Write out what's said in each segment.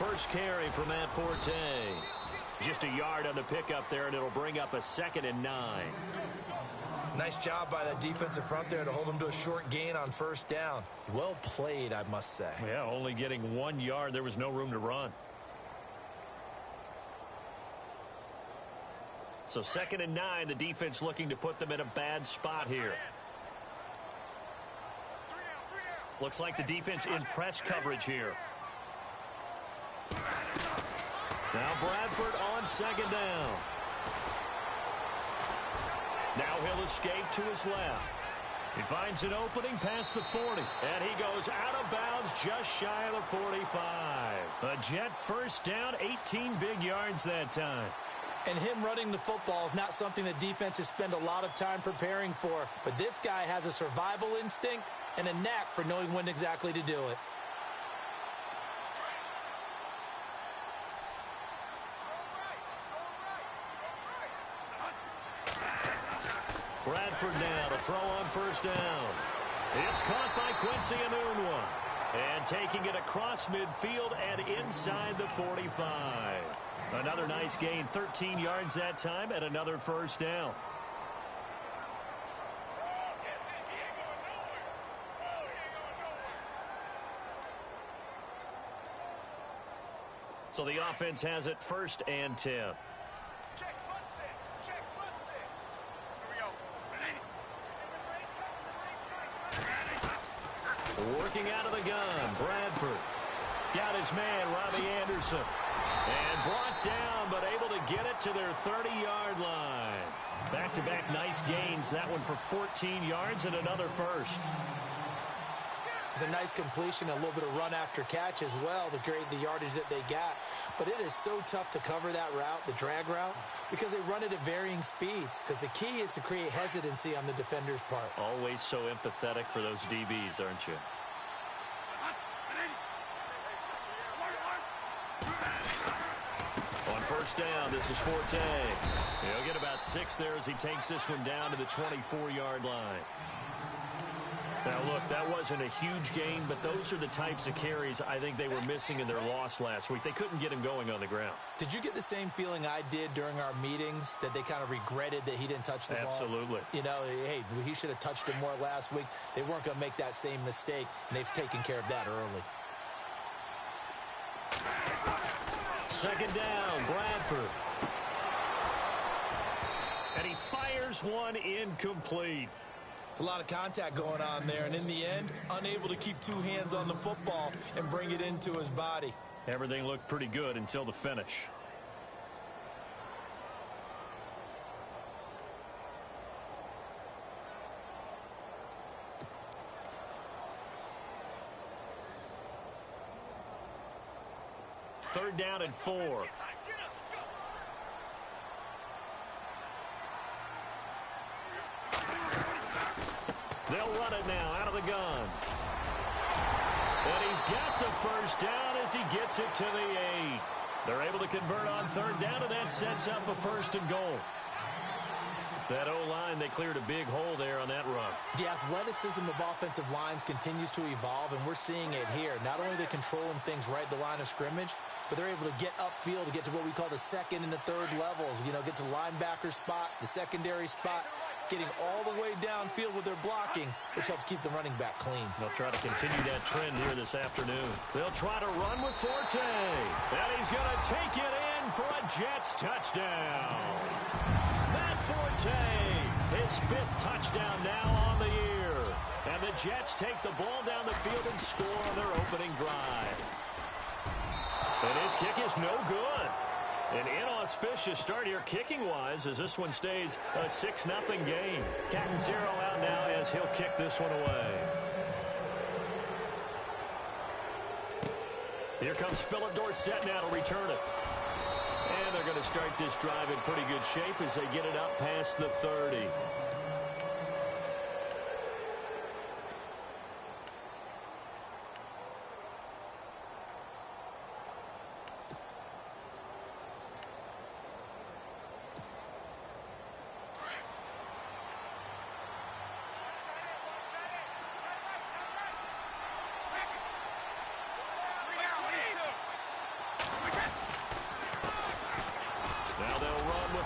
first carry for Matt Forte. Just a yard on the pickup there, and it'll bring up a 2nd and 9. Nice job by that defensive front there to hold them to a short gain on first down. Well played, I must say. Yeah, only getting 1 yard. There was no room to run. So 2nd and 9, the defense looking to put them in a bad spot here. Looks like the defense in press coverage here. Now Bradford on 2nd down. Now he'll escape to his left. He finds an opening past the 40. And he goes out of bounds just shy of the 45. A Jet first down, 18 big yards that time. And him running the football is not something that defenses spend a lot of time preparing for. But this guy has a survival instinct and a knack for knowing when exactly to do it. Bradford now to throw on first down. It's caught by Quincy Enunwa. And taking it across midfield and inside the 45. Another nice gain, 13 yards that time, and another first down. So the offense has it 1st and 10. Working out of the gun, Bradford. Got his man, Robbie Anderson. And brought down, but able to get it to their 30-yard line. Back-to-back nice gains. That one for 14 yards and another first. It's a nice completion, a little bit of run after catch as well to create the yardage that they got. But it is so tough to cover that route, the drag route, because they run it at varying speeds. Because the key is to create hesitancy on the defender's part. Always so empathetic for those DBs, aren't you? On first down, this is Forte. He'll get about 6 there as he takes this one down to the 24-yard line. Now, look, that wasn't a huge gain, but those are the types of carries I think they were missing in their loss last week. They couldn't get him going on the ground. Did you get the same feeling I did during our meetings, that they kind of regretted that he didn't touch the ball? Absolutely. You know, hey, he should have touched it more last week. They weren't going to make that same mistake, and they've taken care of that early. 2nd down, Bradford. And he fires one incomplete. It's a lot of contact going on there, and in the end, unable to keep 2 hands on the football and bring it into his body. Everything looked pretty good until the finish. Third down and 4. They'll run it now out of the gun. And he's got the first down as he gets it to the 8. They're able to convert on third down, and that sets up a 1st and goal. That O-line, they cleared a big hole there on that run. The athleticism of offensive lines continues to evolve, and we're seeing it here. Not only are they controlling things right at the line of scrimmage, but they're able to get upfield to get to what we call the 2nd and the 3rd levels. You know, get to the linebacker spot, the secondary spot, getting all the way downfield with their blocking, which helps keep the running back clean. They'll try to continue that trend here this afternoon. They'll try to run with Forte. And he's going to take it in for a Jets touchdown. Matt Forte, his 5th touchdown now on the year. And the Jets take the ball down the field and score on their opening drive. And his kick is no good. An inauspicious start here kicking-wise as this one stays a 6-0 game. Catanzaro out now as he'll kick this one away. Here comes Philip Dorsett now to return it. And they're going to start this drive in pretty good shape as they get it up past the 30.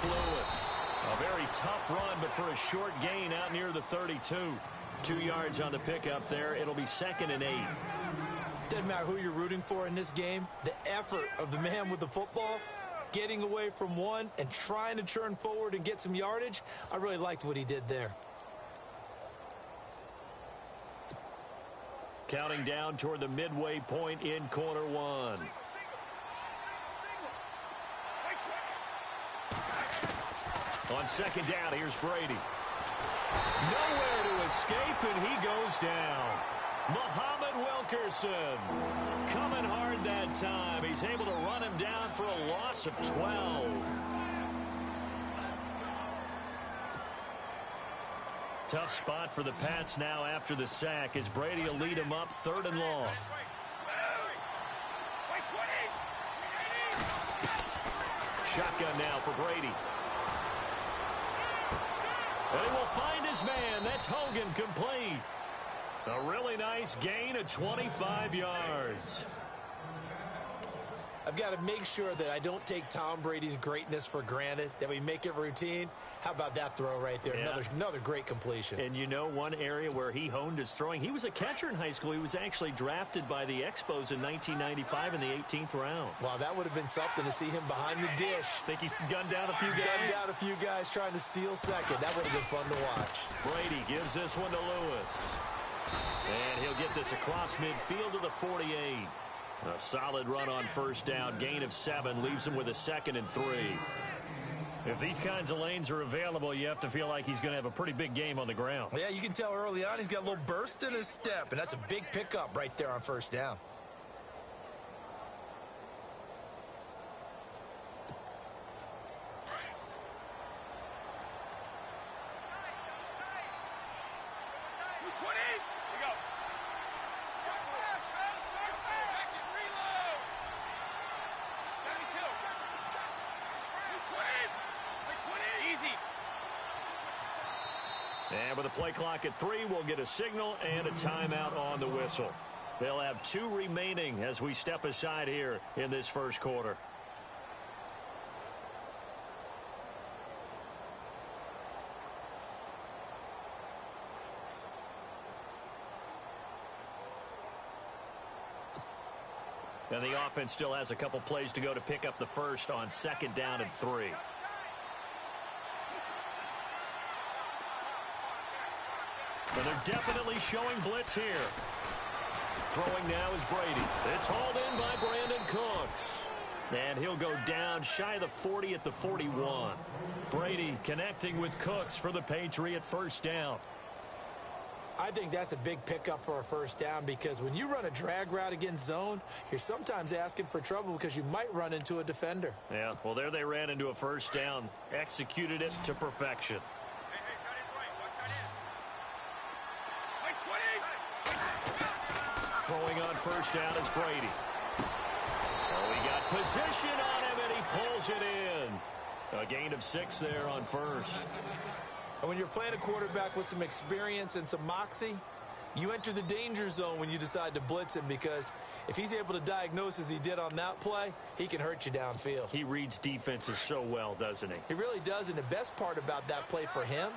Lewis. A very tough run, but for a short gain out near the 32. 2 yards on the pickup there. It'll be 2nd and 8. Doesn't matter who you're rooting for in this game. The effort of the man with the football, getting away from one and trying to turn forward and get some yardage, I really liked what he did there. Counting down toward the midway point in quarter one. On 2nd down, here's Brady. Nowhere to escape, and he goes down. Muhammad Wilkerson coming hard that time. He's able to run him down for a loss of 12. Tough spot for the Pats now after the sack as Brady will lead him up 3rd and long. Shotgun now for Brady. And he will find his man. That's Hogan complete. A really nice gain of 25 yards. I've got to make sure that I don't take Tom Brady's greatness for granted, that we make it routine. How about that throw right there? Yeah. Another great completion. And you know one area where he honed his throwing, he was a catcher in high school. He was actually drafted by the Expos in 1995 in the 18th round. Wow, that would have been something to see him behind the dish. Think he gunned down a few guys? Gunned down a few guys trying to steal second. That would have been fun to watch. Brady gives this one to Lewis. And he'll get this across midfield to the 48. A solid run on 1st down. Gain of 7 leaves him with a 2nd and 3. If these kinds of lanes are available, you have to feel like he's going to have a pretty big game on the ground. Yeah, you can tell early on he's got a little burst in his step, and that's a big pickup right there on 1st down. And with a play clock at 3, we'll get a signal and a timeout on the whistle. They'll have 2 remaining as we step aside here in this 1st quarter. And the offense still has a couple plays to go to pick up the first on 2nd down and 3. But they're definitely showing blitz here. Throwing now is Brady. It's hauled in by Brandon Cooks. And he'll go down shy of the 40 at the 41. Brady connecting with Cooks for the Patriot 1st down. I think that's a big pickup for a 1st down because when you run a drag route against zone, you're sometimes asking for trouble because you might run into a defender. Yeah, well, there they ran into a 1st down. Executed it to perfection. Throwing on 1st down is Brady. Oh, he got position on him, and he pulls it in. A gain of 6 there on 1st. And when you're playing a quarterback with some experience and some moxie, you enter the danger zone when you decide to blitz him because if he's able to diagnose as he did on that play, he can hurt you downfield. He reads defenses so well, doesn't he? He really does, and the best part about that play for him,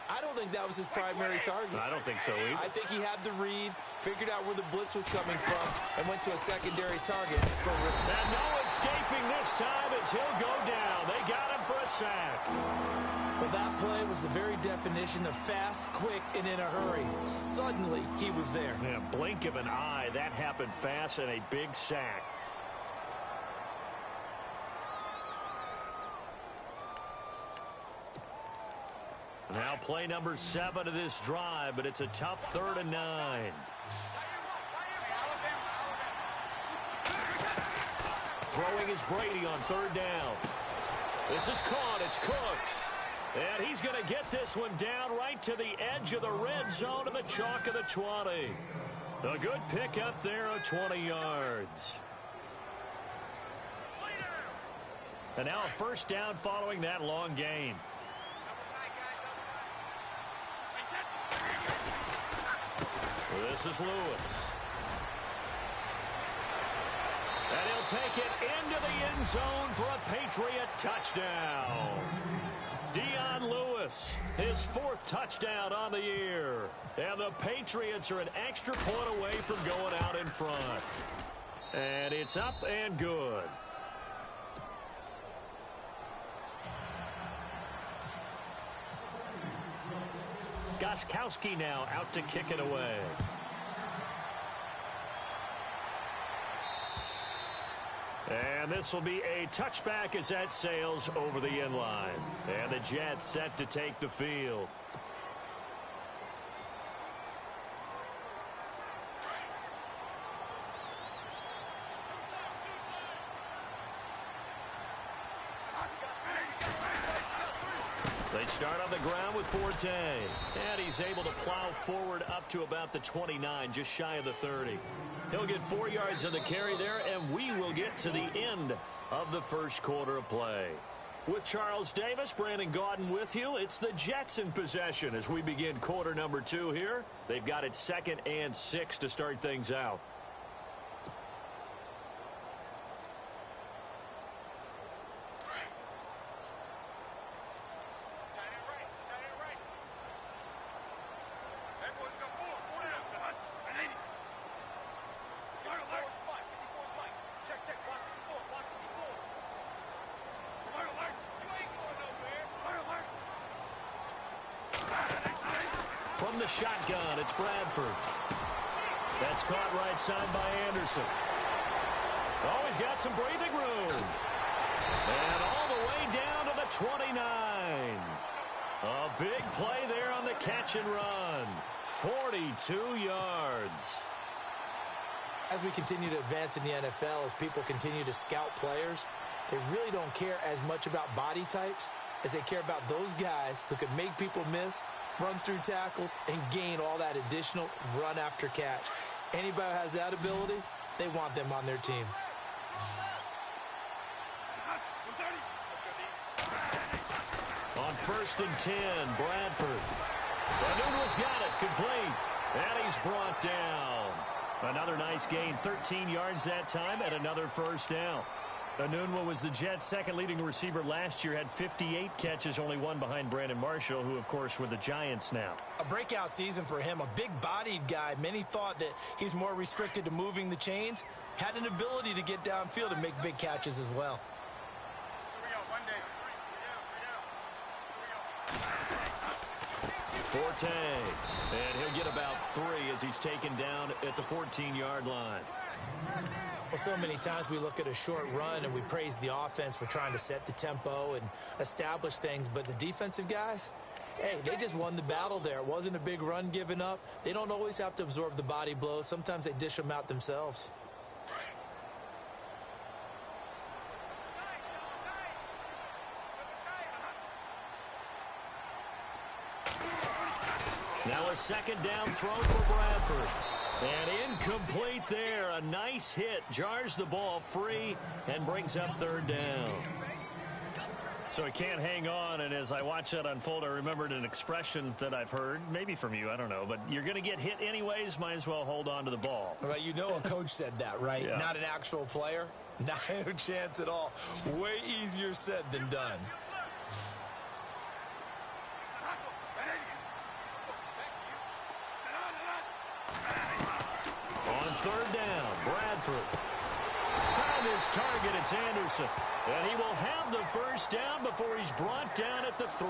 I don't think that was his primary target. I don't think so either. I think he had the read, figured out where the blitz was coming from, and went to a secondary target. And no escaping this time as he'll go down. They got him for a sack. Well, that play was the very definition of fast, quick, and in a hurry. Suddenly, he was there. Yeah, blink of an eye. That happened fast and a big sack. Now play number 7 of this drive, but it's a tough 3rd and 9. Throwing is Brady on 3rd down. This is caught. It's Cooks. And he's going to get this one down right to the edge of the red zone to the chalk of the 20. A good pickup there of 20 yards. And now a 1st down following that long gain. This is Lewis. And he'll take it into the end zone for a Patriot touchdown. Dion Lewis, his 4th touchdown on the year. And the Patriots are an extra point away from going out in front. And it's up and good. Gostkowski now out to kick it away. And this will be a touchback as that sails over the end line. And the Jets set to take the field. They start on the ground with Forte. And he's able to plow forward up to about the 29, just shy of the 30. He'll get 4 yards on the carry there, and we will get to the end of the first quarter of play. With Charles Davis, Brandon Gaudin with you. It's the Jets in possession as we begin quarter number 2 here. They've got it 2nd and 6 to start things out. From the shotgun, it's Bradford. That's caught right side by Anderson. Oh, he's got some breathing room. And all the way down to the 29. A big play there on the catch and run. 42 yards. As we continue to advance in the NFL, as people continue to scout players, they really don't care as much about body types as they care about those guys who can make people miss, run through tackles, and gain all that additional run after catch. Anybody who has that ability, they want them on their team. On 1st and 10, Bradford. Anunwa's got it, complete. And he's brought down. Another nice gain, 13 yards that time, and another first down. Anunwa was the Jets' second leading receiver last year, had 58 catches, only one behind Brandon Marshall, who, of course, were the Giants now. A breakout season for him, a big-bodied guy. Many thought that he's more restricted to moving the chains. Had an ability to get downfield and make big catches as well. Forte, and he'll get about 3 as he's taken down at the 14-yard line. Well, so many times we look at a short run and we praise the offense for trying to set the tempo and establish things, but the defensive guys, hey, they just won the battle there. It wasn't a big run given up. They don't always have to absorb the body blows. Sometimes they dish them out themselves. Now a second down throw for Bradford. And incomplete there. A nice hit. Jars the ball free and brings up 3rd down. So he can't hang on, and as I watch that unfold, I remembered an expression that I've heard, maybe from you, I don't know, but you're going to get hit anyways, might as well hold on to the ball. Right, you know a coach said that, right? Yeah. Not an actual player. Not a chance at all. Way easier said than done. On 3rd down, Bradford found his target. It's Anderson. And he will have the first down before he's brought down at the 3.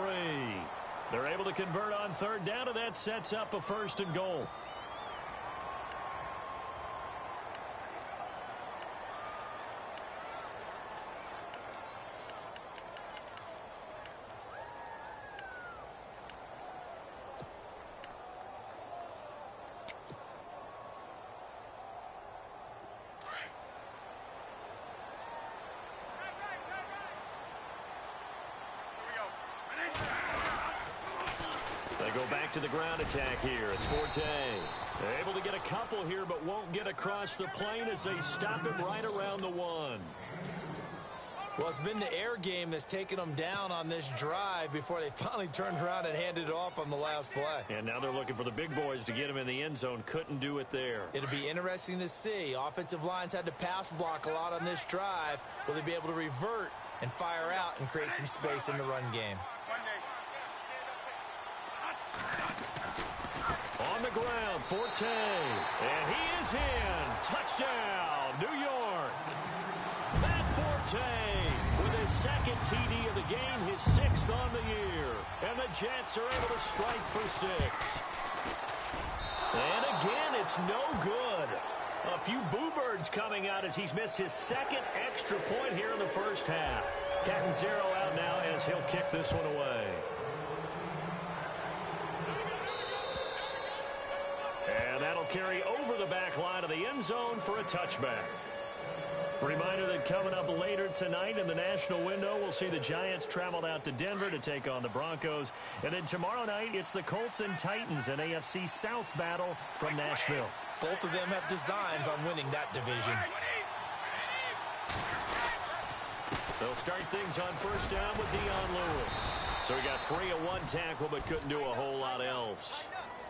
They're able to convert on 3rd down, and that sets up a 1st and goal. Go back to the ground attack here. It's Forte. They're able to get a couple here, but won't get across the plane as they stop him right around the 1. Well, it's been the air game that's taken them down on this drive before they finally turned around and handed it off on the last play. And now they're looking for the big boys to get him in the end zone. Couldn't do it there. It'll be interesting to see. Offensive lines had to pass block a lot on this drive. Will they be able to revert and fire out and create some space in the run game? On the ground, Forte. And he is in. Touchdown, New York. Matt Forte with his second TD of the game, his 6th on the year. And the Jets are able to strike for 6. And again, it's no good. A few boo birds coming out as he's missed his 2nd extra point here in the first half. Catanzaro out now as he'll kick this one away. And that'll carry over the back line of the end zone for a touchback. Reminder that coming up later tonight in the national window, we'll see the Giants travel out to Denver to take on the Broncos. And then tomorrow night, it's the Colts and Titans, an AFC South battle from Nashville. Both of them have designs on winning that division. They'll start things on first down with Dion Lewis. So he got free of 1 tackle but couldn't do a whole lot else.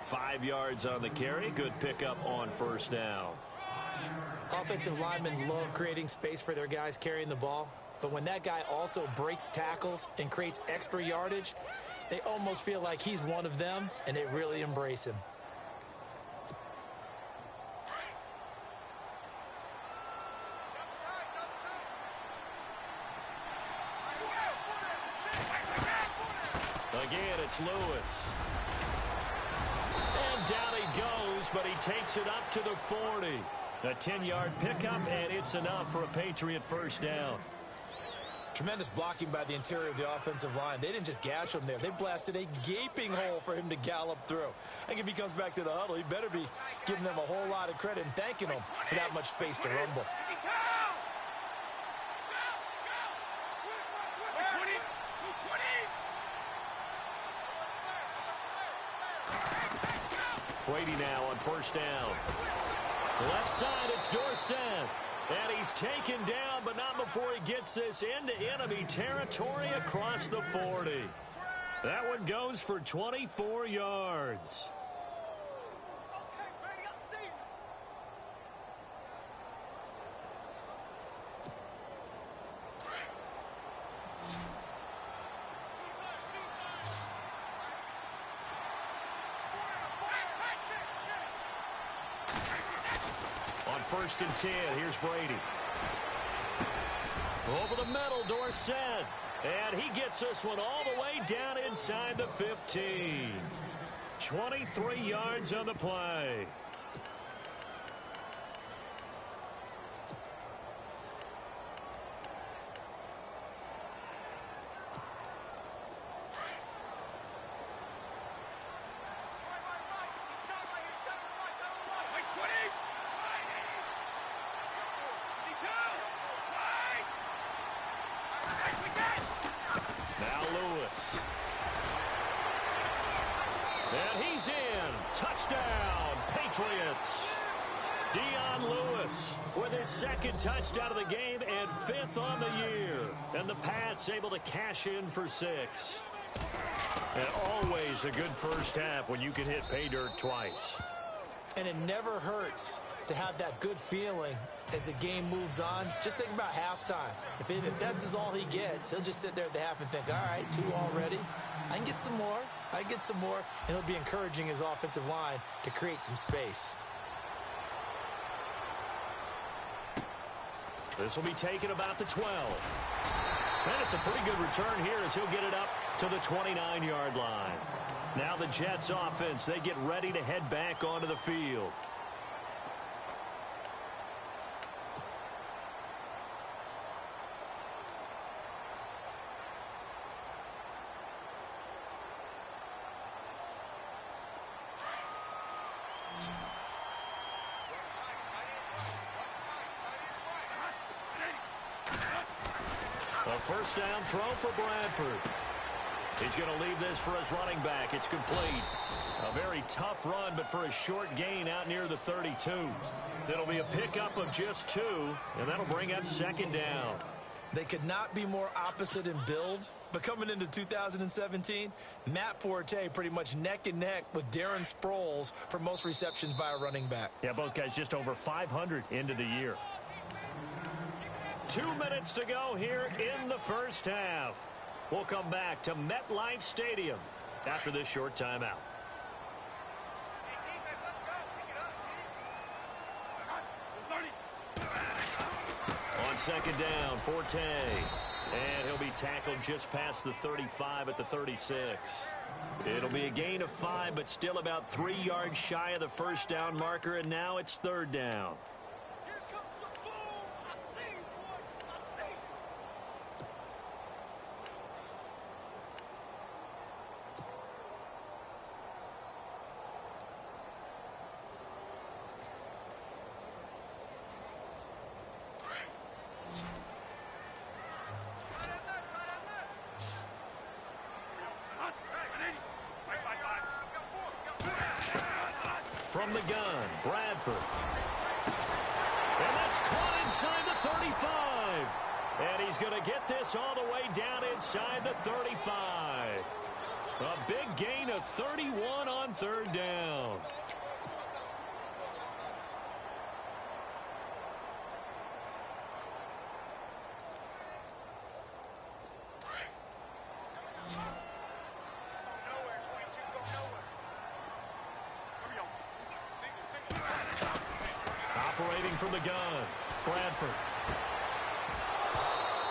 5 yards on the carry. Good pickup on first down. Offensive linemen love creating space for their guys carrying the ball. But when that guy also breaks tackles and creates extra yardage, they almost feel like he's one of them, and they really embrace him. Again, it's Lewis. And down he goes, but he takes it up to the 40. A 10-yard pickup, and it's enough for a Patriot first down. Tremendous blocking by the interior of the offensive line. They didn't just gash him there. They blasted a gaping hole for him to gallop through. I think if he comes back to the huddle, he better be giving them a whole lot of credit and thanking them for that much space to rumble. Brady now on first down. Left side, it's Dorsett. And he's taken down, but not before he gets this into enemy territory across the 40. That one goes for 24 yards. First and 10. Here's Brady. Over the middle, Dorsett. And he gets this one all the way down inside the 15. 23 yards on the play. And he's in. Touchdown, Patriots. Dion Lewis with his 2nd touchdown of the game and 5th on the year. And the Pats able to cash in for 6. And always a good first half when you can hit pay dirt twice. And it never hurts to have that good feeling as the game moves on. Just think about halftime. If that's all he gets, he'll just sit there at the half and think, all right, 2 already. I can get some more. I get some more. And he'll be encouraging his offensive line to create some space. This will be taken about the 12. And it's a pretty good return here as he'll get it up to the 29-yard line. Now the Jets offense, they get ready to head back onto the field. A first down throw for Bradford. He's going to leave this for his running back. It's complete. A very tough run, but for a short gain out near the 32. It'll be a pickup of just 2, and that'll bring up 2nd down. They could not be more opposite in build, but coming into 2017, Matt Forte pretty much neck and neck with Darren Sproles for most receptions by a running back. Yeah, both guys just over 500 into the year. 2 minutes to go here in the first half. We'll come back to MetLife Stadium after this short timeout. On second down, Forte. And he'll be tackled just past the 35 at the 36. It'll be a gain of 5, but still about 3 yards shy of the first down marker, and now it's third down. From the gun, Bradford. And that's caught inside the 35. And he's going to get this all the way down inside the 35. A big gain of 31 on third down. Operating from the gun, Bradford.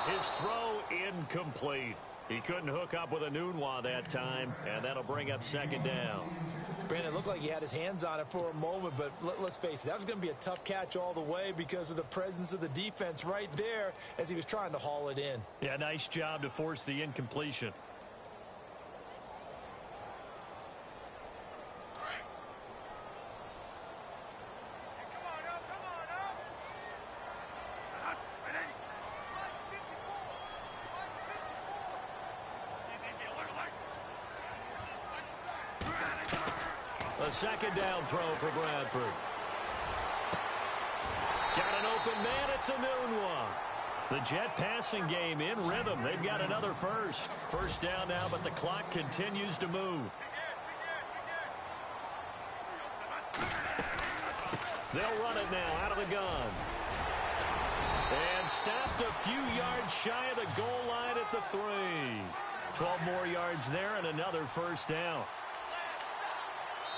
His throw incomplete. He couldn't hook up with a Nunwa that time, and that'll bring up second down. Brandon, it looked like he had his hands on it for a moment, but let's face it, that was going to be a tough catch all the way because of the presence of the defense right there as he was trying to haul it in. Yeah, nice job to force the incompletion. A second down throw for Bradford. Got an open man. It's a Nunwa. The Jet passing game in rhythm. They've got another first. First down now, but the clock continues to move. They'll run it now out of the gun. And stopped a few yards shy of the goal line at the 3. 12 more yards there and another first down.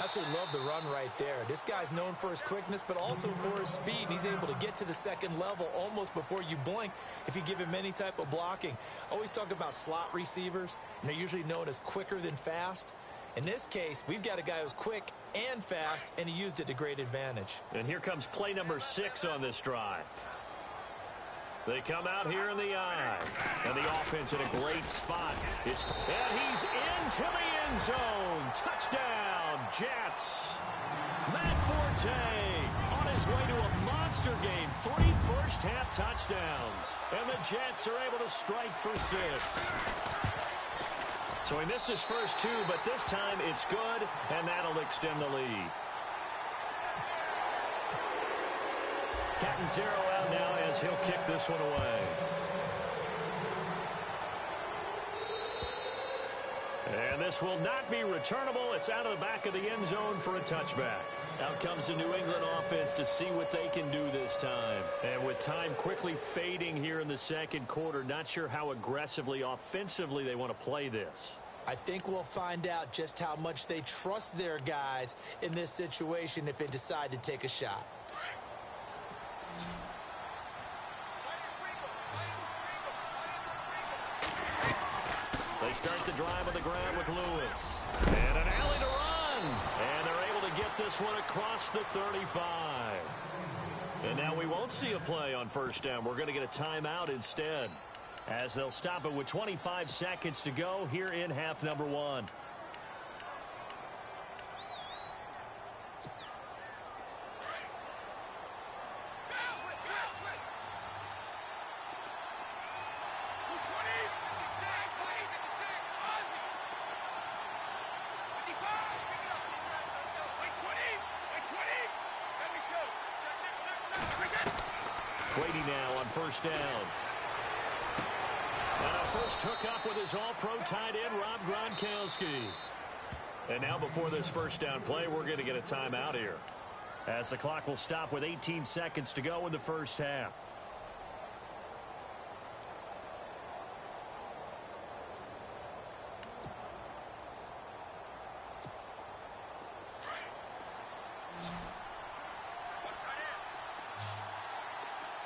Absolutely love the run right there. This guy's known for his quickness, but also for his speed. He's able to get to the second level almost before you blink if you give him any type of blocking. Always talk about slot receivers, and they're usually known as quicker than fast. In this case, we've got a guy who's quick and fast, and he used it to great advantage. And here comes play number 6 on this drive. They come out here in the eye. And the offense in a great spot. And he's into the end zone. Touchdown, Jets. Matt Forte on his way to a monster game. 3 first-half touchdowns. And the Jets are able to strike for 6. So he missed his first 2, but this time it's good, and that'll extend the lead. Captain Zero out now as he'll kick this one away. And this will not be returnable. It's out of the back of the end zone for a touchback. Out comes the New England offense to see what they can do this time. And with time quickly fading here in the second quarter, not sure how aggressively, offensively they want to play this. I think we'll find out just how much they trust their guys in this situation if they decide to take a shot. They start the drive on the ground with Lewis. And an alley to run. And they're able to get this one across the 35. And now we won't see a play on first down. We're going to get a timeout instead, as they'll stop it with 25 seconds to go here in half number 1. Brady now on first down. And a first hookup with his all-pro tight end, Rob Gronkowski. And now before this first down play, we're going to get a timeout here, as the clock will stop with 18 seconds to go in the first half.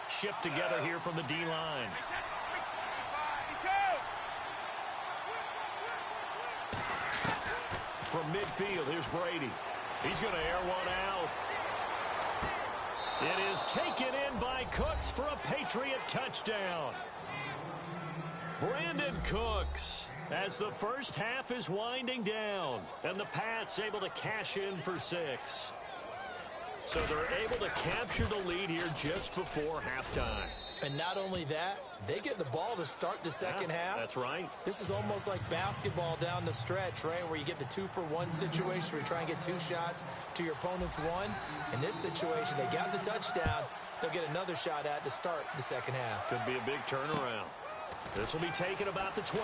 Shift together here from the D-line. From midfield, here's Brady. He's going to air one out. It is taken in by Cooks for a Patriot touchdown. Brandon Cooks, as the first half is winding down, and the Pats able to cash in for 6. So they're able to capture the lead here just before halftime. And not only that, they get the ball to start the second half. That's right. This is almost like basketball down the stretch, right, where you get the 2-for-1 situation where you try and get 2 shots to your opponent's 1. In this situation, they got the touchdown. They'll get another shot at to start the second half. Could be a big turnaround. This will be taken about the 12.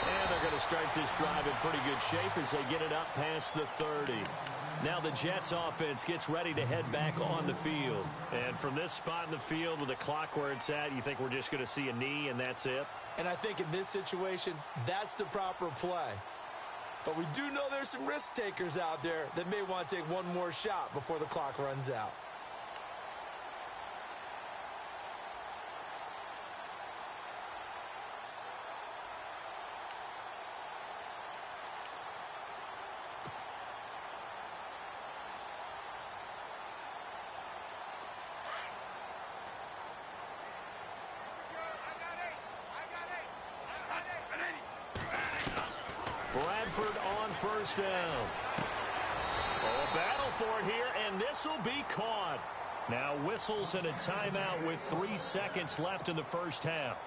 And they're going to start this drive in pretty good shape as they get it up past the 30. Now the Jets offense gets ready to head back on the field. And from this spot in the field with the clock where it's at, you think we're just going to see a knee and that's it? And I think in this situation, that's the proper play. But we do know there's some risk takers out there that may want to take one more shot before the clock runs out. Bradford on first down. Oh, a battle for it here, and this will be caught. Now whistles and a timeout with 3 seconds left in the first half.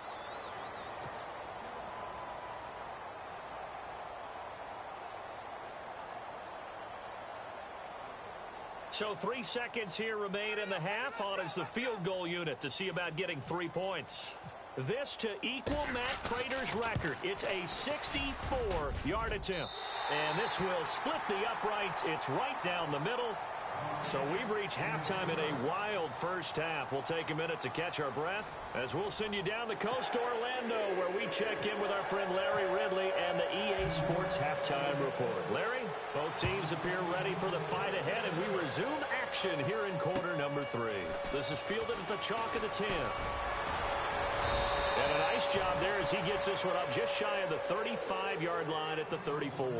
So 3 seconds here remain in the half. On is the field goal unit to see about getting 3 points. This to equal Matt Prater's record. It's a 64-yard attempt. And this will split the uprights. It's right down the middle. So we've reached halftime in a wild first half. We'll take a minute to catch our breath as we'll send you down the coast to Orlando, where we check in with our friend Larry Ridley and the EA Sports Halftime Report. Larry, both teams appear ready for the fight ahead, and we resume action here in quarter number 3. This is fielded at the chalk of the 10. And a nice job there as he gets this one up just shy of the 35-yard line at the 34.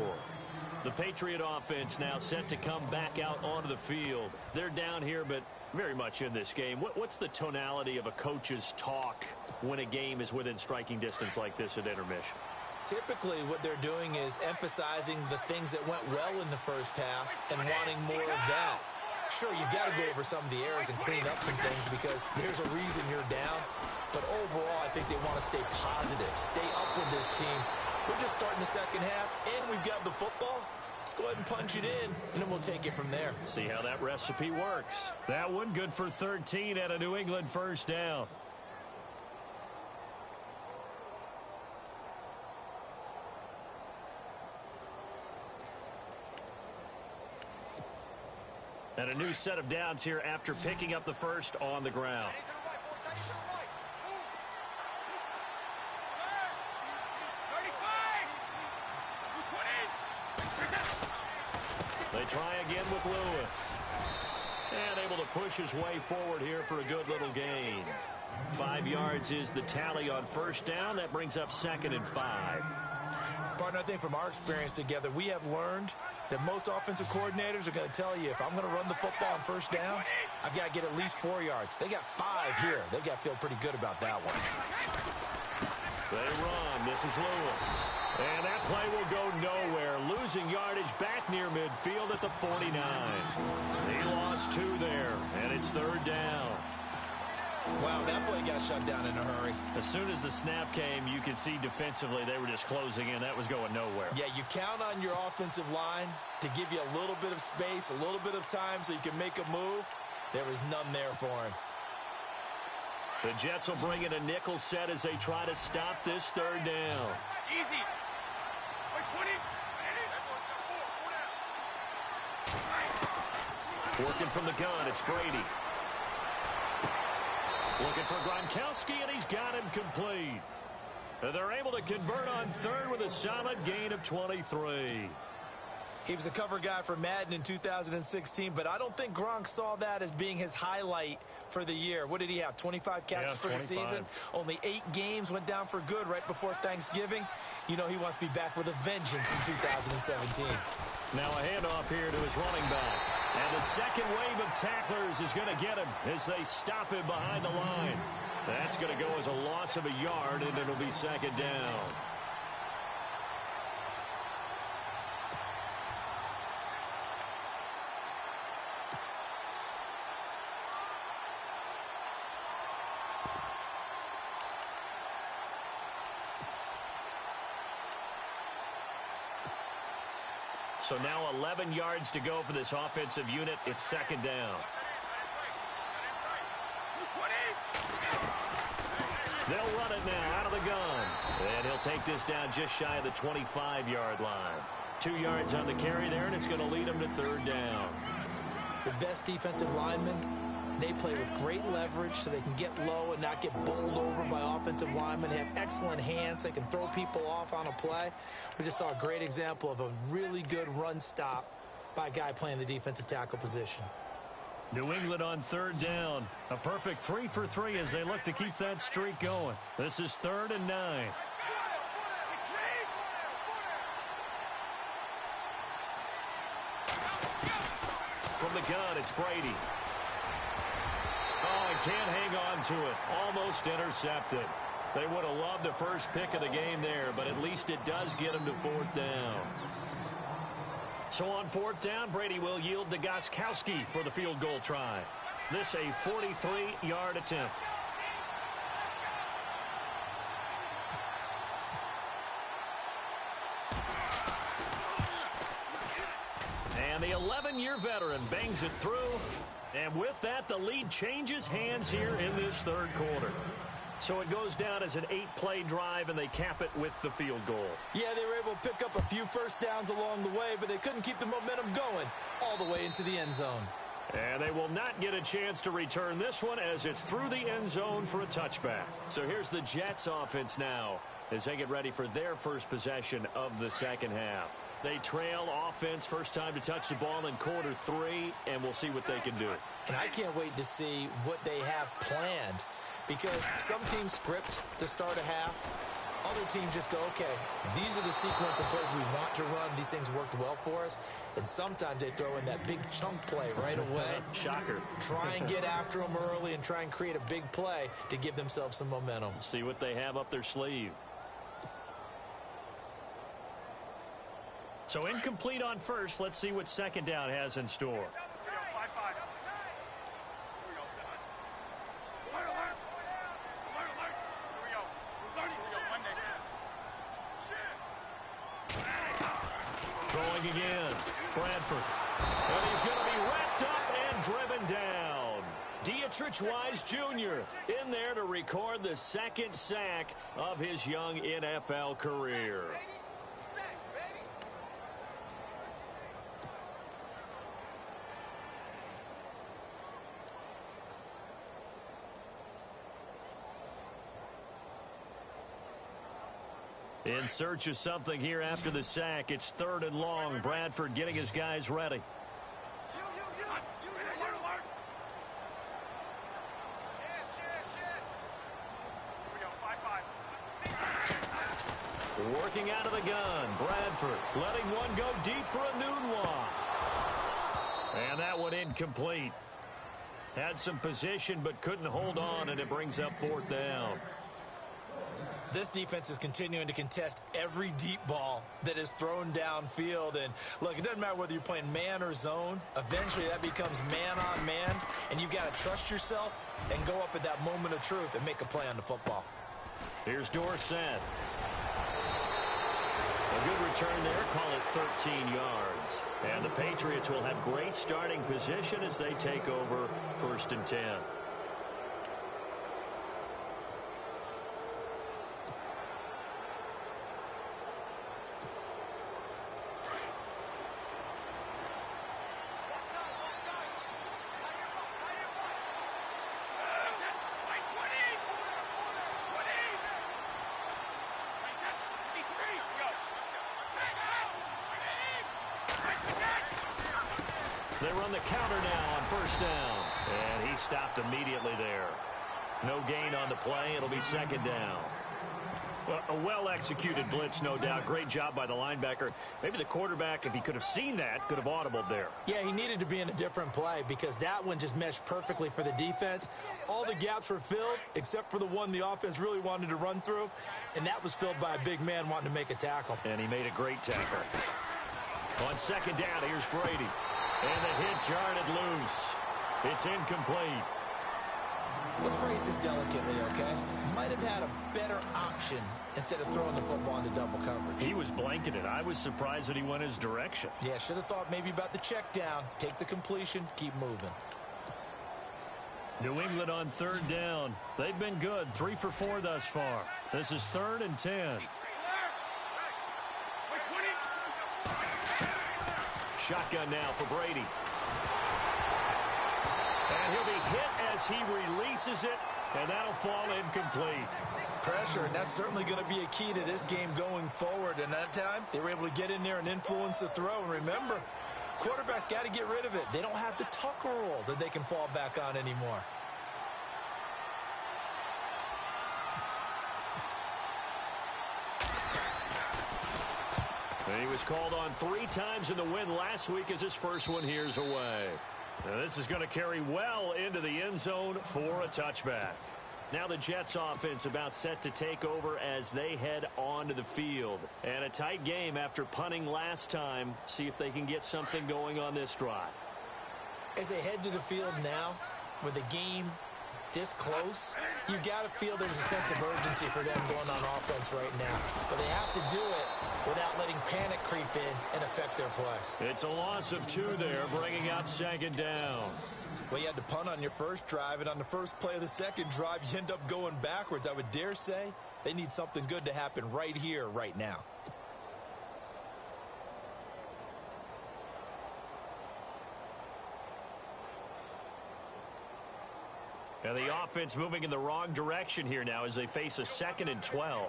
The Patriot offense now set to come back out onto the field. They're down here, but very much in this game. What's the tonality of a coach's talk when a game is within striking distance like this at intermission? Typically, what they're doing is emphasizing the things that went well in the first half and wanting more of that. Sure, you've got to go over some of the errors and clean up some things because there's a reason you're down. But overall, I think they want to stay positive, stay up with this team. We're just starting the second half, and we've got the football. Let's go ahead and punch it in, and then we'll take it from there. See how that recipe works. That one good for 13 at a New England first down. And a new set of downs here after picking up the first on the ground. They try again with Lewis. And able to push his way forward here for a good little gain. 5 yards is the tally on first down. That brings up 2nd and 5. Partner, I think from our experience together, we have learned that most offensive coordinators are going to tell you, if I'm going to run the football on first down, I've got to get at least 4 yards. They got 5 here. They've got to feel pretty good about that one. They run. This is Lewis. And that play will go nowhere. Losing yardage back near midfield at the 49. He lost 2 there, and it's 3rd down. Wow, that play got shut down in a hurry. As soon as the snap came, you could see defensively they were just closing in. That was going nowhere. Yeah, you count on your offensive line to give you a little bit of space, a little bit of time so you can make a move. There was none there for him. The Jets will bring in a nickel set as they try to stop this third down. Easy. Working from the gun, it's Brady. Looking for Gronkowski, and he's got him complete. And they're able to convert on third with a solid gain of 23. He was a cover guy for Madden in 2016, but I don't think Gronk saw that as being his highlight for the year. What did he have, 25 catches for the season? Only 8 games, went down for good right before Thanksgiving. You know he wants to be back with a vengeance in 2017. Now a handoff here to his running back. And the second wave of tacklers is going to get him as they stop him behind the line. That's going to go as a loss of a yard, and it'll be second down. So now 11 yards to go for this offensive unit. It's second down. They'll run it now out of the gun. And he'll take this down just shy of the 25-yard line. 2 yards on the carry there, and it's going to lead him to third down. The best defensive linemen, they play with great leverage so they can get low and not get bowled over by offensive linemen. They have excellent hands. They can throw people off on a play. We just saw a great example of a really good run stop by a guy playing the defensive tackle position. New England on third down. A perfect 3 for 3 as they look to keep that streak going. This is 3rd and 9. From the gun, it's Brady. Oh, and can't hang on to it. Almost intercepted. They would have loved the first pick of the game there, but at least it does get them to 4th down. So on 4th down, Brady will yield to Gronkowski for the field goal try. This a 43-yard attempt. And the 11-year veteran bangs it through. And with that, the lead changes hands here in this third quarter. So it goes down as an 8-play drive, and they cap it with the field goal. Yeah, they were able to pick up a few first downs along the way, but they couldn't keep the momentum going all the way into the end zone. And they will not get a chance to return this one as it's through the end zone for a touchback. So here's the Jets offense now as they get ready for their first possession of the second half. They trail offense first time to touch the ball in quarter 3, and we'll see what they can do. And I can't wait to see what they have planned, because some teams script to start a half. Other teams just go, okay, these are the sequence of plays we want to run. These things worked well for us. And sometimes they throw in that big chunk play right away. Shocker. Try and get after them early and try and create a big play to give themselves some momentum. See what they have up their sleeve. So incomplete on first. Let's see what second down has in store. Throwing again. Bradford. And he's going to be wrapped up and driven down. Dietrich Wise Jr. in there to record the second sack of his young NFL career. In search of something here after the sack. It's 3rd and long. Bradford getting his guys ready. Working out of the gun. Bradford letting one go deep for a noon walk. And that one incomplete. Had some position but couldn't hold on, and it brings up 4th down. This defense is continuing to contest every deep ball that is thrown downfield. And, look, it doesn't matter whether you're playing man or zone. Eventually, that becomes man-on-man, and you've got to trust yourself and go up at that moment of truth and make a play on the football. Here's Dorsett. A good return there. Call it 13 yards. And the Patriots will have great starting position as they take over 1st and 10. They run the counter now on first down. And he stopped immediately there. No gain on the play. It'll be second down. Well, a well-executed blitz, no doubt. Great job by the linebacker. Maybe the quarterback, if he could have seen that, could have audibled there. Yeah, he needed to be in a different play because that one just meshed perfectly for the defense. All the gaps were filled except for the one the offense really wanted to run through, and that was filled by a big man wanting to make a tackle. And he made a great tackle. On second down, here's Brady. And the hit jarred it loose. It's incomplete. Let's phrase this delicately, okay? Might have had a better option instead of throwing the football into double coverage. He was blanketed. I was surprised that he went his direction. Yeah, should have thought maybe about the check down. Take the completion, keep moving. New England on third down. They've been good. 3 for 4 thus far. This is 3rd and 10. Shotgun now for Brady. And he'll be hit as he releases it, and that'll fall incomplete. Pressure, and that's certainly going to be a key to this game going forward. And that time, they were able to get in there and influence the throw. And remember, quarterbacks got to get rid of it. They don't have the Tucker rule that they can fall back on anymore. And he was called on 3 times in the win last week as his first one here's away. Now this is going to carry well into the end zone for a touchback. Now the Jets offense about set to take over as they head onto the field. And a tight game after punting last time. See if they can get something going on this drive. As they head to the field now, with the game this close, you got to feel there's a sense of urgency for them going on offense right now. But they have to do it without letting panic creep in and affect their play. It's a loss of 2 there, bringing up second down. Well, you had to punt on your first drive, and on the first play of the second drive, you end up going backwards. I would dare say they need something good to happen right here, right now. And the offense moving in the wrong direction here now as they face a 2nd and 12.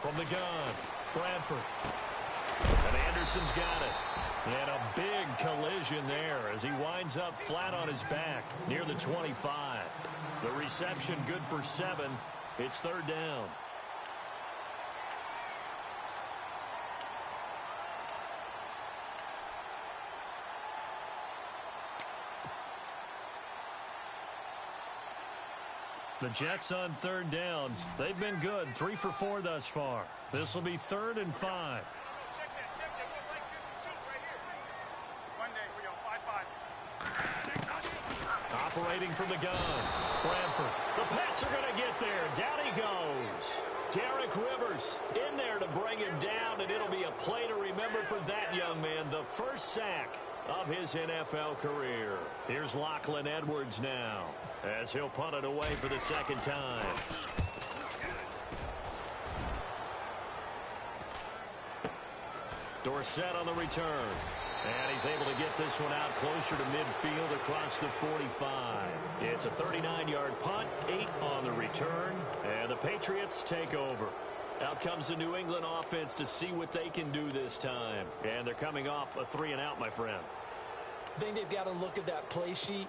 From the gun, Bradford. And Anderson's got it. And a big collision there as he winds up flat on his back near the 25. The reception good for 7. It's 3rd down. The Jets on 3rd down. They've been good. 3 for 4 thus far. This will be 3rd and 5. Operating from the gun. Bradford. The Pats are going to get there. Down he goes. Derek Rivers in there to bring him down, and it'll be a play to remember for that young man. The first sack of his NFL career. Here's Lachlan Edwards now as he'll punt it away for the 2nd time. Dorsett on the return. And he's able to get this one out closer to midfield across the 45. It's a 39-yard punt, 8 on the return, and the Patriots take over. Out comes the New England offense to see what they can do this time. And they're coming off a 3-and-out, my friend. I think they've got to look at that play sheet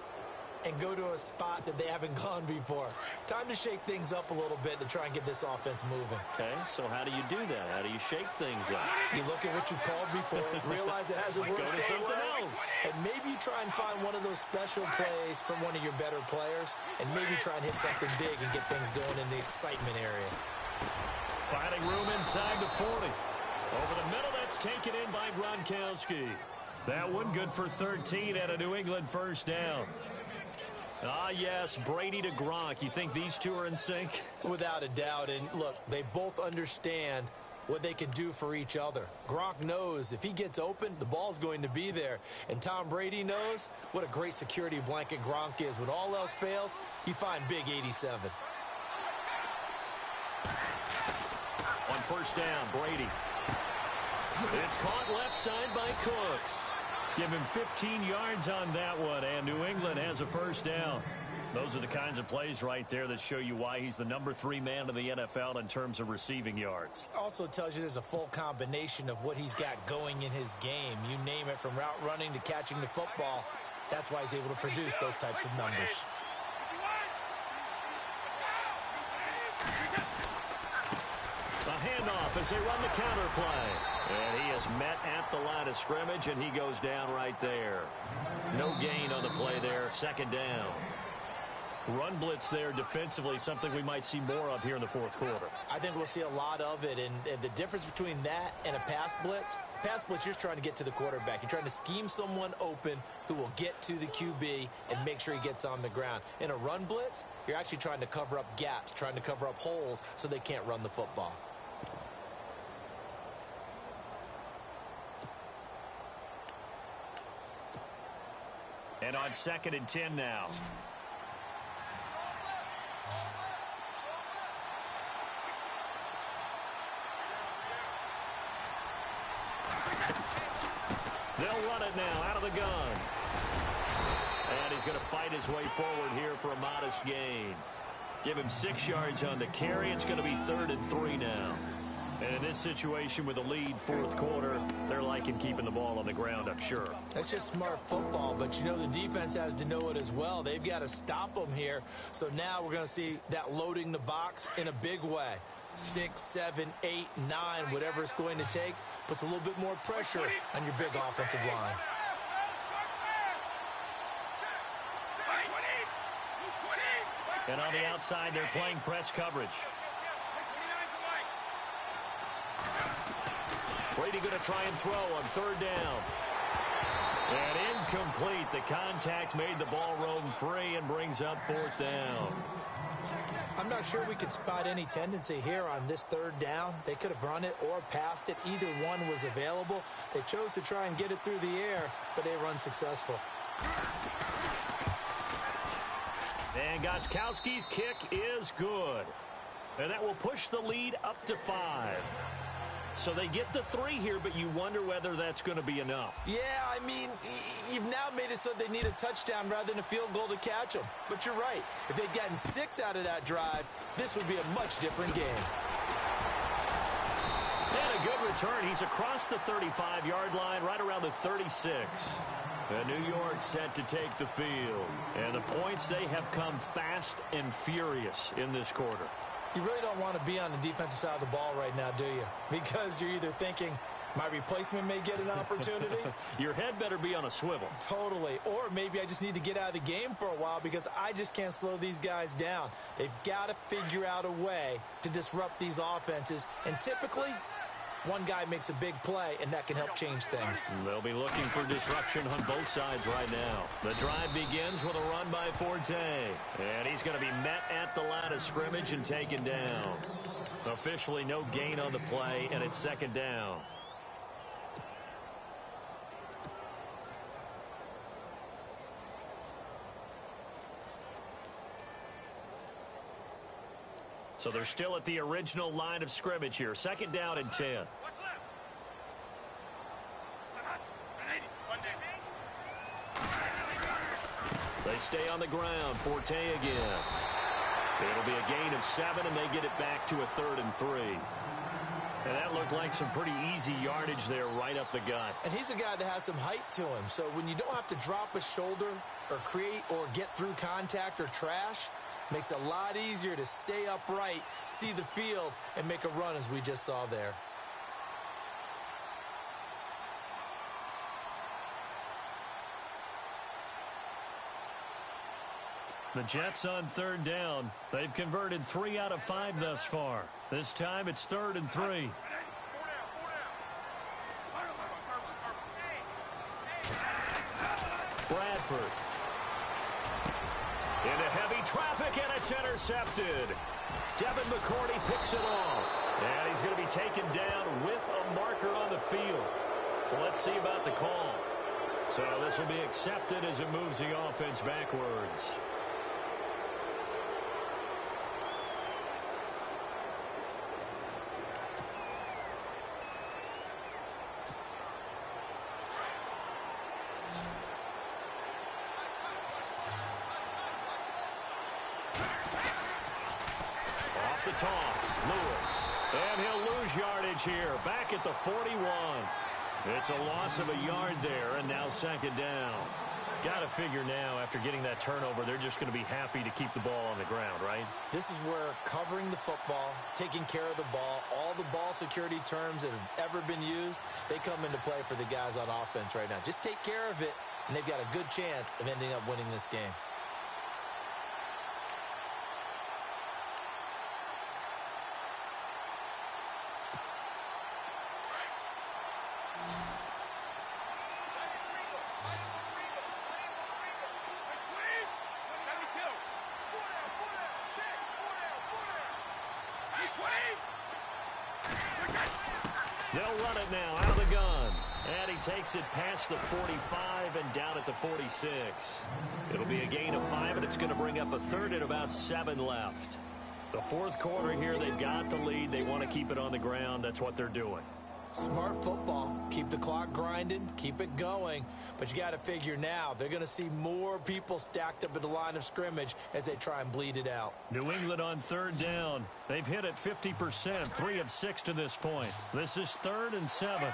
and go to a spot that they haven't gone before. Time to shake things up a little bit to try and get this offense moving. Okay, so how do you do that? How do you shake things up? You look at what you've called before, realize it hasn't worked Go to something else. and maybe you try and find one of those special plays from one of your better players, and maybe try and hit something big and get things going in the excitement area. Finding room inside the 40. Over the middle, that's taken in by Gronkowski. That one good for 13 and a New England first down. Ah, yes, Brady to Gronk. You think these two are in sync? Without a doubt. And look, they both understand what they can do for each other. Gronk knows if he gets open, the ball's going to be there. And Tom Brady knows what a great security blanket Gronk is. When all else fails, you find big 87. On first down, Brady. It's caught left side by Cooks. Give him 15 yards on that one, and New England has a first down. Those are the kinds of plays right there that show you why he's the #3 man in the NFL in terms of receiving yards. Also tells you there's a full combination of what he's got going in his game. You name it, from route running to catching the football. That's why he's able to produce those types of numbers. A handoff as they run the counter play. And he is met at the line of scrimmage, and he goes down right there. No gain on the play there, second down. Run blitz there defensively, something we might see more of here in the fourth quarter. I think we'll see a lot of it, and the difference between that and a pass blitz, you're just trying to get to the quarterback. You're trying to scheme someone open who will get to the QB and make sure he gets on the ground. In a run blitz, you're actually trying to cover up gaps, trying to cover up holes so they can't run the football. And on 2nd and 10 now. They'll run it now out of the gun. And he's going to fight his way forward here for a modest gain. Give him 6 yards on the carry. It's going to be 3rd and 3 now. And in this situation with a lead fourth quarter, they're liking keeping the ball on the ground, I'm sure. That's just smart football, but you know the defense has to know it as well. They've got to stop them here. So now we're going to see that loading the box in a big way. 6, 7, 8, 9, whatever it's going to take, puts a little bit more pressure on your big offensive line. And on the outside, they're playing press coverage. Brady going to try and throw on 3rd down. And incomplete. The contact made the ball roam free and brings up 4th down. I'm not sure we could spot any tendency here on this 3rd down. They could have run it or passed it. Either one was available. They chose to try and get it through the air, but they were unsuccessful. And Gostkowski's kick is good. And that will push the lead up to 5. So they get the 3 here, but you wonder whether that's going to be enough. Yeah, I mean, you've now made it so they need a touchdown rather than a field goal to catch them. But you're right. If they'd gotten 6 out of that drive, this would be a much different game. And a good return. He's across the 35-yard line, right around the 36. And New York set to take the field. And the points, they have come fast and furious in this quarter. You really don't want to be on the defensive side of the ball right now, do you? Because you're either thinking, my replacement may get an opportunity. Your head better be on a swivel. Totally. Or maybe I just need to get out of the game for a while because I just can't slow these guys down. They've got to figure out a way to disrupt these offenses. And typically, one guy makes a big play, and that can help change things. They'll be looking for disruption on both sides right now. The drive begins with a run by Forte. And he's going to be met at the line of scrimmage and taken down. Officially no gain on the play, and it's 2nd down. So they're still at the original line of scrimmage here. 2nd down and 10. They stay on the ground. Forte again. It'll be a gain of 7, and they get it back to a 3rd and 3. And that looked like some pretty easy yardage there right up the gut. And he's a guy that has some height to him. So when you don't have to drop a shoulder or create or get through contact or trash, makes it a lot easier to stay upright, see the field, and make a run as we just saw there. The Jets on 3rd down. They've converted 3 out of 5 thus far. This time it's 3rd and 3. Bradford. Into heavy traffic, and it's intercepted. Devin McCourty picks it off. And he's going to be taken down with a marker on the field. So let's see about the call. So this will be accepted as it moves the offense backwards. the toss. Lewis. And he'll lose yardage here. Back at the 41. It's a loss of a yard there, and now second down. Got to figure now, after getting that turnover, they're just going to be happy to keep the ball on the ground, right? This is where covering the football, taking care of the ball, all the ball security terms that have ever been used, they come into play for the guys on offense right now. Just take care of it, and they've got a good chance of ending up winning this game. They'll run it now out of the gun. And he takes it past the 45 and down at the 46. It'll be a gain of 5, and it's going to bring up a third and about 7 left. The fourth quarter here, they've got the lead. They want to keep it on the ground. That's what they're doing. Smart football. Keep the clock grinding. Keep it going. But you got to figure now, they're going to see more people stacked up at the line of scrimmage as they try and bleed it out. New England on third down. They've hit it 50%, 3 of 6 to this point. This is 3rd and 7.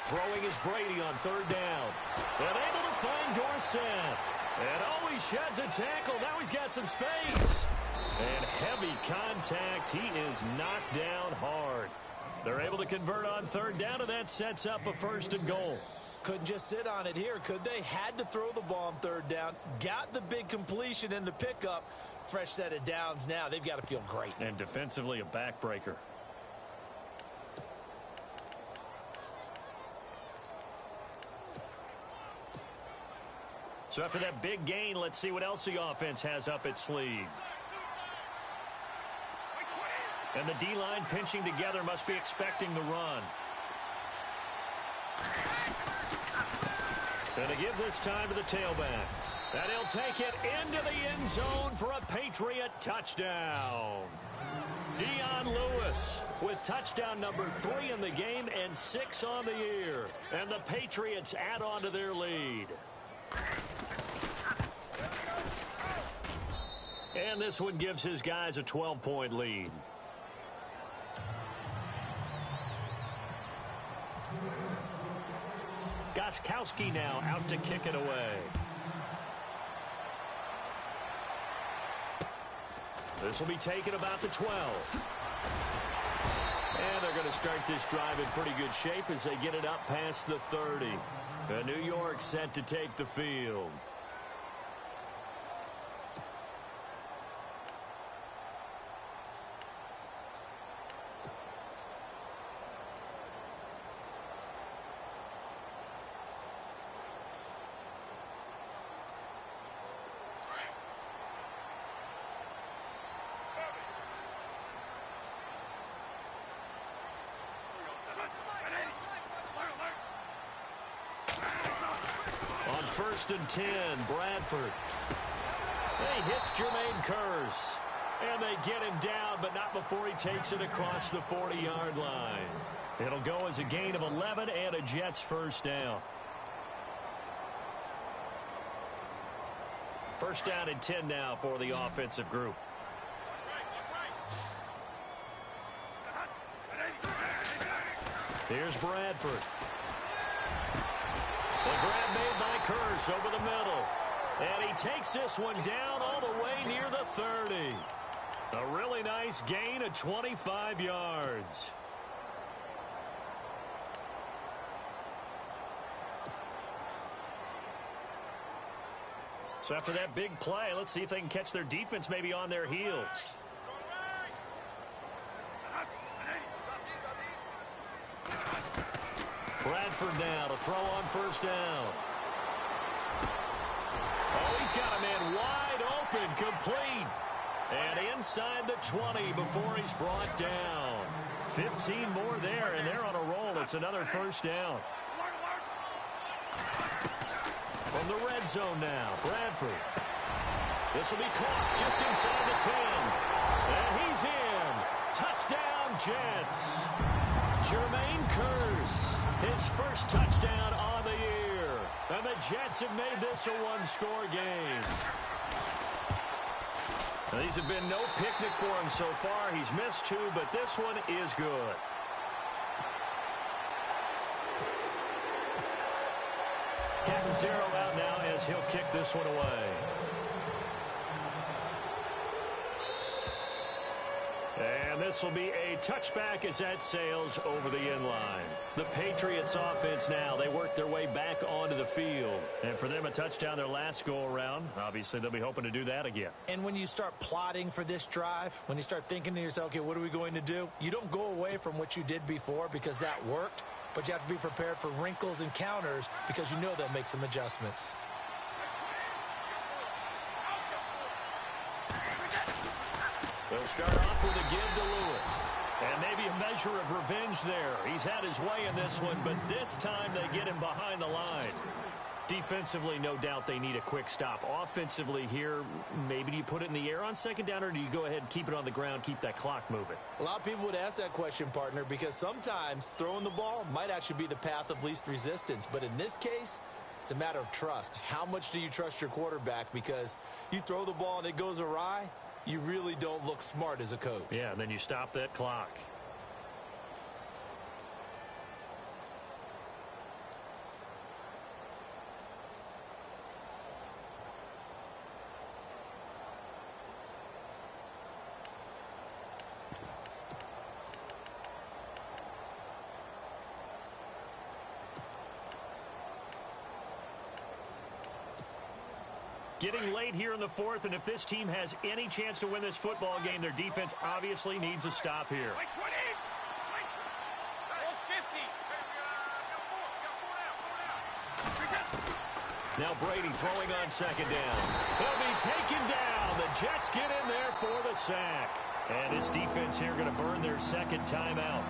Throwing is Brady on third down. And able to find Dorsett. And oh, he sheds a tackle. Now he's got some space. And heavy contact. He is knocked down hard. They're able to convert on third down, and that sets up a 1st and goal. Couldn't just sit on it here, could they? Had to throw the ball on third down. Got the big completion in the pickup. Fresh set of downs now. They've got to feel great. And defensively, a backbreaker. So after that big gain, let's see what else the offense has up its sleeve. And the D-line pinching together, must be expecting the run. And to give this time to the tailback. And he'll take it into the end zone for a Patriot touchdown. Dion Lewis with touchdown number 3 in the game and 6 on the year. And the Patriots add on to their lead. And this one gives his guys a 12-point lead. Gostkowski now out to kick it away. This will be taken about the 12. And they're going to start this drive in pretty good shape as they get it up past the 30. And New York set to take the field. On 1st and 10, Bradford. He hits Jermaine Kearse. And they get him down, but not before he takes it across the 40-yard line. It'll go as a gain of 11 and a Jets 1st down. 1st down and 10 now for the offensive group. Here's Bradford. The grab made by Kearse over the middle. And he takes this one down all the way near the 30. A really nice gain of 25 yards. So after that big play, let's see if they can catch their defense maybe on their heels. Bradford now to throw on 1st down. Oh, he's got a man wide open, complete. And inside the 20 before he's brought down. 15 more there, and they're on a roll. It's another 1st down. From the red zone now, Bradford. This will be caught just inside the 10. And he's in. Touchdown, Jets. Jermaine Kearse, his 1st touchdown on the year. And the Jets have made this a one-score game. Now, these have been no picnic for him so far. He's missed two, but this one is good. Zero out now as he'll kick this one away. And this will be a touchback as that sails over the end line. The Patriots offense now, they work their way back onto the field. And for them, a touchdown their last go-around. Obviously, they'll be hoping to do that again. And when you start plotting for this drive, when you start thinking to yourself, okay, what are we going to do? You don't go away from what you did before because that worked. But you have to be prepared for wrinkles and counters because you know they'll make some adjustments. They'll start off with a give to Lewis. And maybe a measure of revenge there. He's had his way in this one, but this time they get him behind the line. Defensively, no doubt they need a quick stop. Offensively here, maybe do you put it in the air on second down, or do you go ahead and keep it on the ground, keep that clock moving? A lot of people would ask that question, partner, because sometimes throwing the ball might actually be the path of least resistance. But in this case, it's a matter of trust. How much do you trust your quarterback? Because you throw the ball and it goes awry, you really don't look smart as a coach. Yeah, and then you stop that clock. Getting late here in the fourth, and if this team has any chance to win this football game, their defense obviously needs a stop here. Now Brady throwing on second down. He'll be taken down. The Jets get in there for the sack. And this defense here going to burn their second timeout.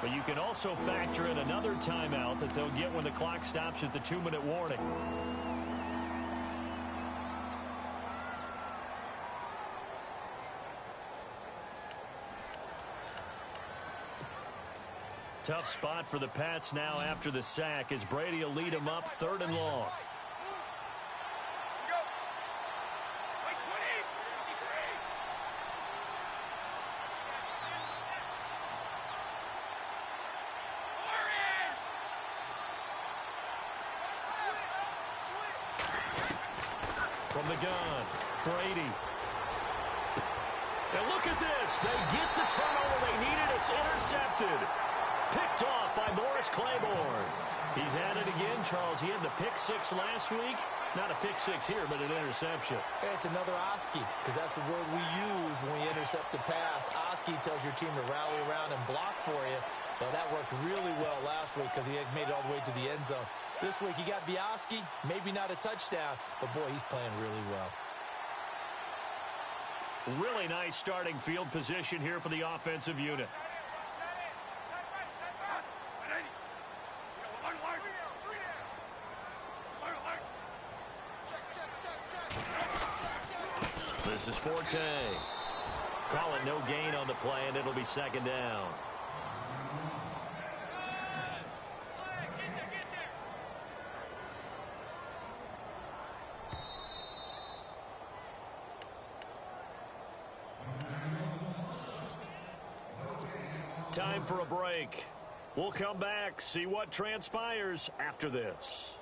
But you can also factor in another timeout that they'll get when the clock stops at the 2-minute warning. Tough spot for the Pats now after the sack as Brady will lead them up 3rd and long. From the gun, Brady. And look at this. They get the turnover they needed. It's intercepted. Picked off by Morris Claiborne. He's had it again, Charles. He had the pick six last week. Not a pick six here, but an interception. Hey, it's another Oski, because that's the word we use when we intercept the pass. Oski tells your team to rally around and block for you. Well, that worked really well last week because he had made it all the way to the end zone. This week he got the Oski, maybe not a touchdown, but boy, he's playing really well. Really nice starting field position here for the offensive unit. This is Forte. Call it no gain on the play, and it'll be second down. Time for a break. We'll come back, see what transpires after this.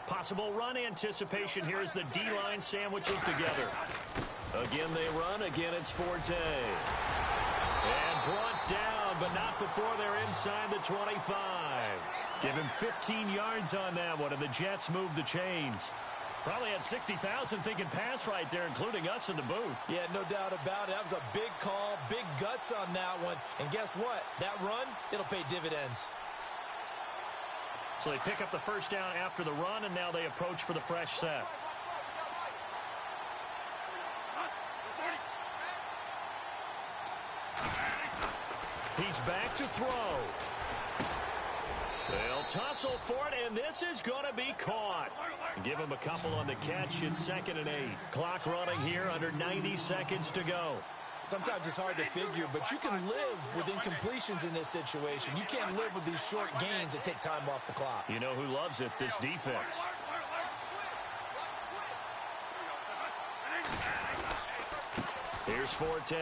Possible run anticipation here as the D-line sandwiches together. Again they run, again it's Forte. And brought down, but not before they're inside the 25. Give him 15 yards on that one, and the Jets move the chains. Probably had 60,000 thinking pass right there, including us in the booth. Yeah, no doubt about it. That was a big call, big guts on that one. And guess what? That run, it'll pay dividends. So they pick up the first down after the run, and now they approach for the fresh set. He's back to throw. They'll tussle for it, and this is going to be caught. Give him a couple on the catch. It's 2nd and 8. Clock running here, under 90 seconds to go. Sometimes it's hard to figure, but you can live with incompletions in this situation. You can't live with these short gains that take time off the clock. You know who loves it? This defense. Here's Forte.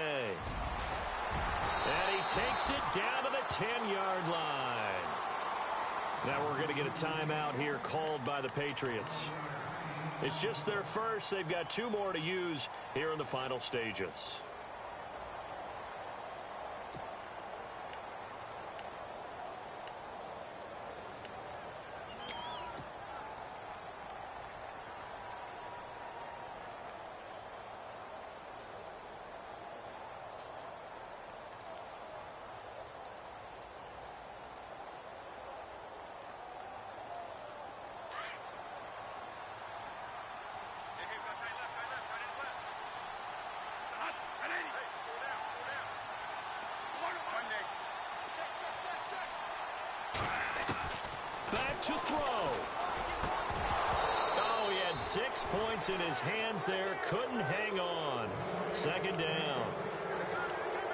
And he takes it down to the 10-yard line. Now we're going to get a timeout here called by the Patriots. It's just their first. They've got 2 more to use here in the final stages. Back to throw. Oh, he had 6 points in his hands there. Couldn't hang on. 2nd down.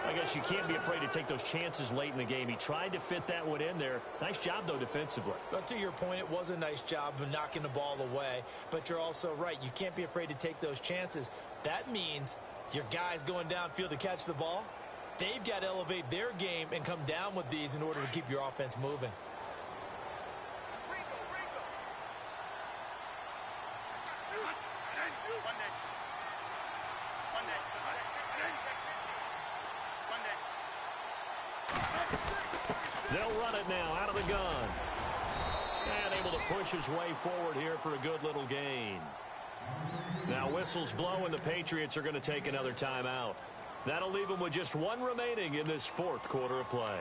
I guess you can't be afraid to take those chances late in the game. He tried to fit that one in there. Nice job, though, defensively. But to your point, it was a nice job of knocking the ball away. But you're also right. You can't be afraid to take those chances. That means your guys going downfield to catch the ball, they've got to elevate their game and come down with these in order to keep your offense moving. They'll run it now out of the gun. And able to push his way forward here for a good little gain. Now whistles blow and the Patriots are going to take another timeout. That'll leave them with just 1 remaining in this 4th quarter of play.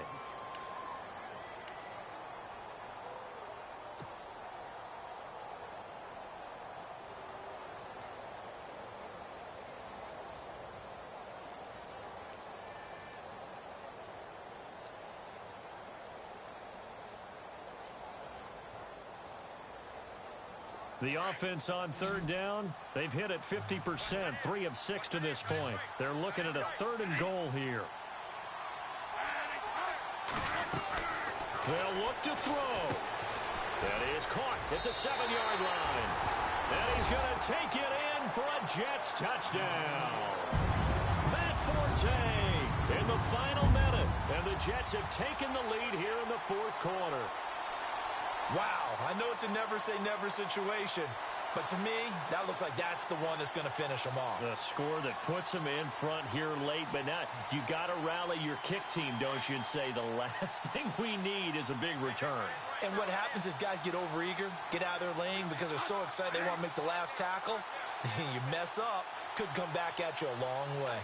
The offense on 3rd down, they've hit it 50%, 3 of 6 to this point. They're looking at a 3rd and goal here. They'll look to throw. That is caught at the 7-yard line. And he's going to take it in for a Jets touchdown. Matt Forte in the final minute. And the Jets have taken the lead here in the 4th quarter. Wow, I know it's a never-say-never situation, but to me, that looks like that's the one that's going to finish them off. The score that puts them in front here late, but now you got to rally your kick team, don't you, and say the last thing we need is a big return. And what happens is guys get overeager, get out of their lane because they're so excited they want to make the last tackle. You mess up, could come back at you a long way.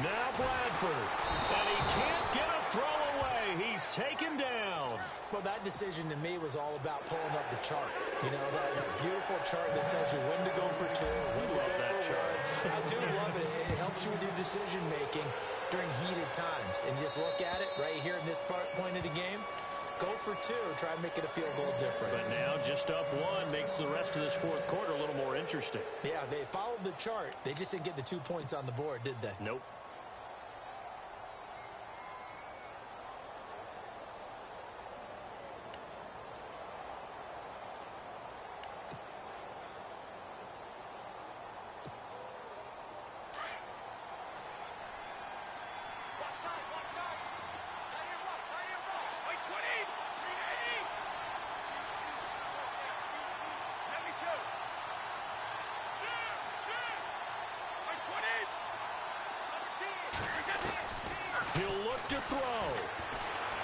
Now Bradford, and he can't get a throw away. He's taken down. Well, that decision to me was all about pulling up the chart. You know, that beautiful chart that tells you when to go for 2, when to go for 1. I do love it. It helps you with your decision-making during heated times. And just look at it right here in this point of the game. Go for 2. Try and make it a field goal difference. But now just up 1 makes the rest of this 4th quarter a little more interesting. Yeah, they followed the chart. They just didn't get the 2 points on the board, did they? Nope. He'll look to throw.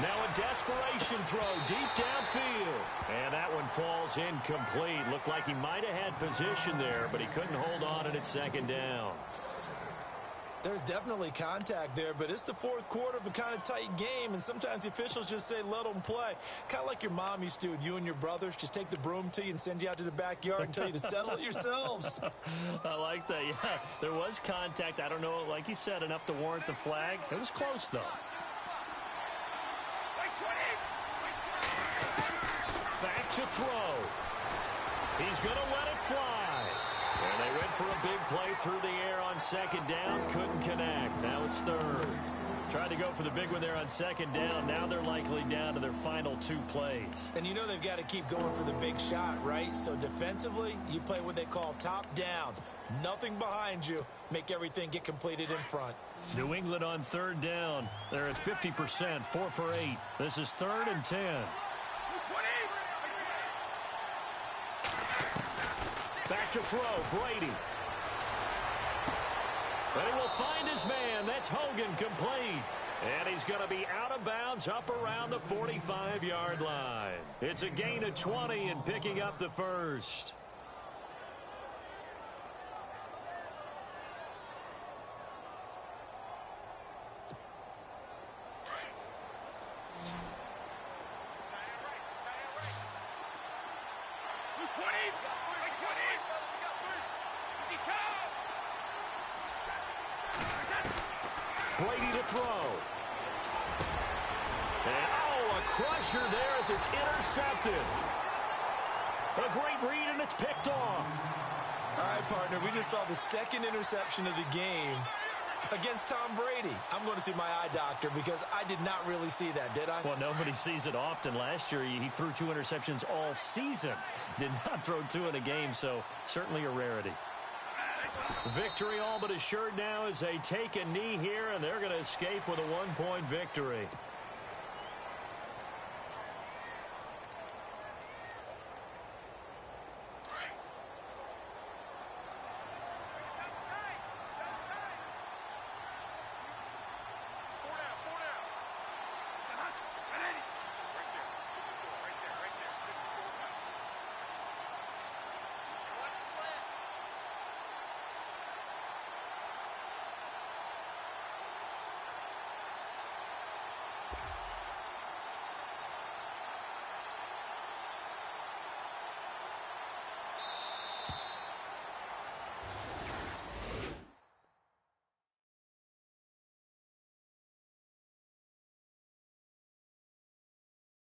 Now a desperation throw deep downfield. And that one falls incomplete. Looked like he might have had position there, but he couldn't hold on and it's 2nd down. There's definitely contact there, but it's the fourth quarter of a kind of tight game, and sometimes the officials just say, let them play. Kind of like your mom used to with you and your brothers. Just take the broom to you and send you out to the backyard and tell you to settle it yourselves. I like that, yeah. There was contact. I don't know, like you said, enough to warrant the flag. It was close, though. Back to throw. He's going to let it fly. And they went for a big play through the air on second down. Couldn't connect. Now it's third. Tried to go for the big one there on second down. Now they're likely down to their final 2 plays. And you know they've got to keep going for the big shot, right? So defensively, you play what they call top down. Nothing behind you. Make everything get completed in front. New England on third down. They're at 50%, 4 for 8. This is 3rd and 10. Back to throw, Brady. But he will find his man. That's Hogan, complete. And he's going to be out of bounds up around the 45-yard line. It's a gain of 20 and picking up the first. Brady to throw. And, a crusher there as it's intercepted. A great read, and it's picked off. All right, partner, we just saw the second interception of the game against Tom Brady. I'm going to see my eye doctor because I did not really see that, did I? Well, nobody sees it often. Last year, he threw 2 interceptions all season. Did not throw 2 in a game, so certainly a rarity. Victory all but assured now as they take a knee here, and they're going to escape with a 1-point victory.